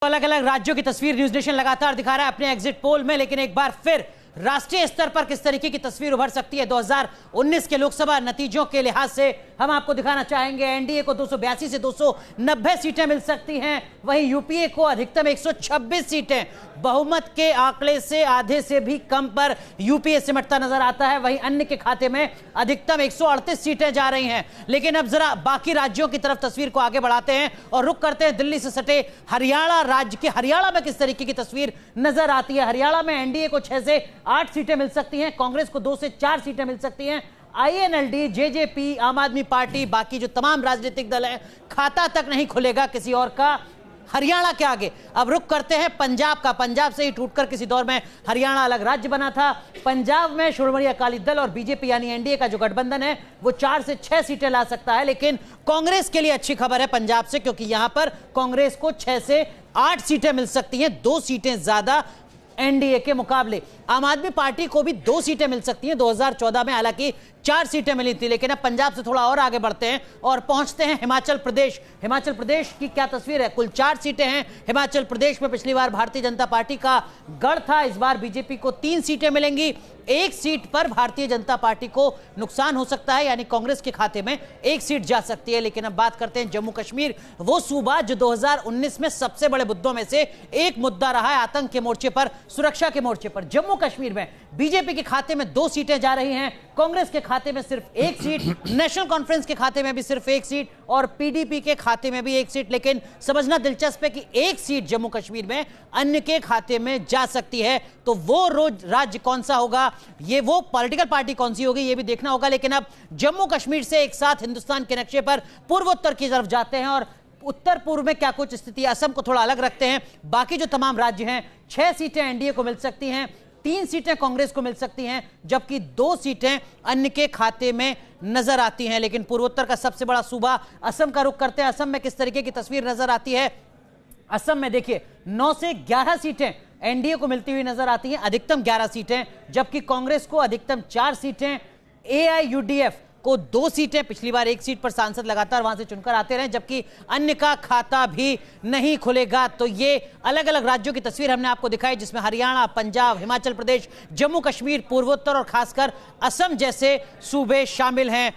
अलग अलग राज्यों की तस्वीर न्यूज नेशन लगातार दिखा रहा है अपने एग्जिट पोल में, लेकिन एक बार फिर राष्ट्रीय स्तर पर किस तरीके की तस्वीर उभर सकती है 2019 के लोकसभा नतीजों के लिहाज से हम आपको दिखाना चाहेंगे। एनडीए को 282 से 290 सीटें मिल सकती हैं, वहीं यूपीए को अधिकतम 126 सीटें, बहुमत के आंकड़े से आधे से भी कम पर यूपीए सिमटता नजर आता है। वहीं अन्य के खाते में अधिकतम 138 सीटें जा रही हैं। लेकिन अब जरा बाकी राज्यों की तरफ तस्वीर को आगे बढ़ाते हैं और रुख करते हैं दिल्ली से सटे हरियाणा राज्य के। हरियाणा में किस तरीके की तस्वीर नजर आती है। हरियाणा में एनडीए को 6 से 8 सीटें मिल सकती हैं, कांग्रेस को 2 से 4 सीटें मिल सकती हैं। आईएनएलडी, जेजेपी, आम आदमी पार्टी, बाकी जो तमाम राजनीतिक दल हैं, खाता तक नहीं खुलेगा किसी और का हरियाणा के आगे। अब रुख करते हैं पंजाब का। पंजाब से ही टूटकर किसी दौर में हरियाणा अलग राज्य बना था। पंजाब में श्रोमणी अकाली दल और बीजेपी यानी एनडीए का जो गठबंधन है वो 4 से 6 सीटें ला सकता है। लेकिन कांग्रेस के लिए अच्छी खबर है पंजाब से, क्योंकि यहां पर कांग्रेस को 6 से 8 सीटें मिल सकती हैं, 2 सीटें ज्यादा एनडीए के मुकाबले। आम आदमी पार्टी को भी 2 सीटें मिल सकती हैं। 2014 में हालांकि 4 सीटें मिली थी, लेकिन अब पंजाब से थोड़ा और आगे बढ़ते हैं और पहुंचते हैं हिमाचल प्रदेश। हिमाचल प्रदेश की क्या तस्वीर है। कुल 4 सीटें हैं हिमाचल प्रदेश में। पिछली बार भारतीय जनता पार्टी का गढ़ था, इस बार बीजेपी को 3 सीटें मिलेंगी। 1 सीट पर भारतीय जनता पार्टी को नुकसान हो सकता है, यानी कांग्रेस के खाते में 1 सीट जा सकती है। लेकिन अब बात करते हैं जम्मू कश्मीर, वो सूबा जो 2019 में सबसे बड़े मुद्दों में से एक मुद्दा रहा है, आतंक के मोर्चे पर, सुरक्षा के मोर्चे पर। जम्मू कश्मीर में बीजेपी के खाते में 2 सीटें जा रही हैं, कांग्रेस के खाते में सिर्फ 1 सीट, नेशनल कॉन्फ्रेंस के खाते में भी सिर्फ 1 सीट और पीडीपी के खाते में भी 1 सीट। लेकिन समझना दिलचस्प है कि 1 सीट जम्मू कश्मीर में अन्य के खाते में जा सकती है, तो वो राज्य कौन सा होगा, ये वो पॉलिटिकल पार्टी कौन सी होगी, ये भी देखना होगा। लेकिन अब जम्मू कश्मीर से एक साथ हिंदुस्तान के नक्शे पर पूर्वोत्तर की तरफ जाते हैं और उत्तर पूर्व में क्या कुछ स्थिति, असम को थोड़ा अलग रखते हैं। बाकी जो तमाम राज्य हैं, 6 सीटें एनडीए को मिल सकती हैं, 3 सीटें कांग्रेस को मिल सकती हैं, जबकि 2 सीटें अन्य के खाते में नजर आती हैं। लेकिन पूर्वोत्तर का सबसे बड़ा सूबा असम का रुख करते हैं। असम में किस तरीके की तस्वीर नजर आती है। असम में देखिए 9 से 11 सीटें एनडीए को मिलती हुई नजर आती हैं, अधिकतम 11 सीटें, जबकि कांग्रेस को अधिकतम 4 सीटें, एआईयूडीएफ को 2 सीटें, पिछली बार 1 सीट पर सांसद लगातार वहां से चुनकर आते रहे, जबकि अन्य का खाता भी नहीं खुलेगा। तो ये अलग अलग राज्यों की तस्वीर हमने आपको दिखाई, जिसमें हरियाणा, पंजाब, हिमाचल प्रदेश, जम्मू कश्मीर, पूर्वोत्तर और खासकर असम जैसे सूबे शामिल हैं।